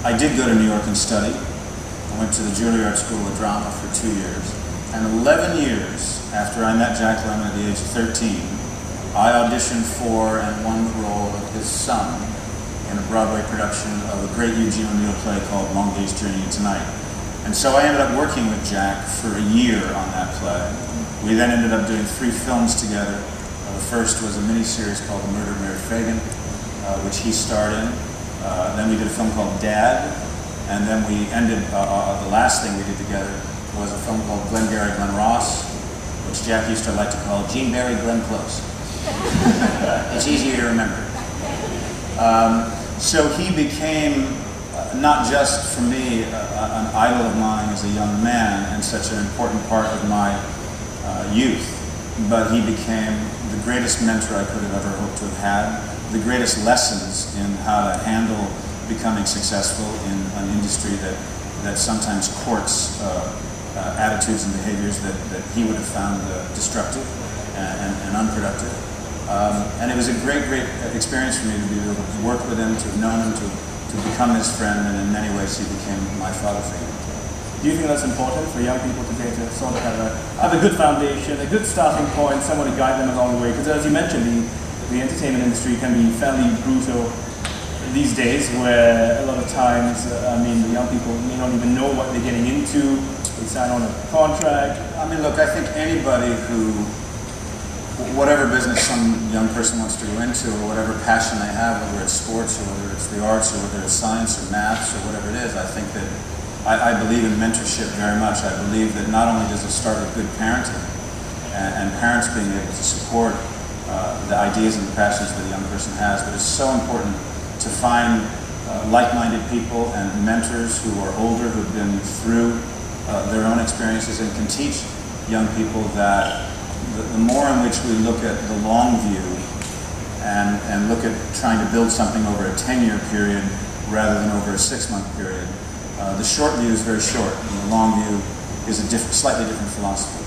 I did go to New York and study. I went to the Juilliard School of Drama for 2 years. And 11 years after I met Jack Lemmon at the age of 13, I auditioned for and won the role of his son in a Broadway production of a great Eugene O'Neill play called Long Day's Journey into Night. And so I ended up working with Jack for a year on that play. We then ended up doing 3 films together. The first was a miniseries called The Murder of Mary Fagan, which he starred in. Then we did a film called Dad, and then we ended, the last thing we did together was a film called Glengarry Glen Ross, which Jack used to like to call Gene Barry Glenn Close. It's easier to remember. So he became, not just for me, an idol of mine as a young man and such an important part of my youth, but he became the greatest mentor I could have ever hoped to have had, the greatest lessons in how to handle becoming successful in an industry that sometimes courts attitudes and behaviors that he would have found destructive and unproductive. And it was a great experience for me to be able to work with him, to have known him, to become his friend, and in many ways he became my father figure. Do you think that's important for young people today to sort of have a good foundation, a good starting point, someone to guide them along the way? Because as you mentioned, the entertainment industry can be fairly brutal these days, where a lot of times, the young people may not even know what they're getting into. They sign on a contract. I mean, look, I think anybody who, whatever business some young person wants to go into, or whatever passion they have, whether it's sports or whether it's the arts or whether it's science or maths or whatever it is, I think that I believe in mentorship very much. I believe that not only does it start with good parenting and parents being able to support the ideas and the passions that a young person has, but it's so important to find like-minded people and mentors who are older, who've been through their own experiences and can teach young people that the more in which we look at the long view and look at trying to build something over a 10-year period rather than over a 6-month period, the short view is very short, and the long view is a slightly different philosophy.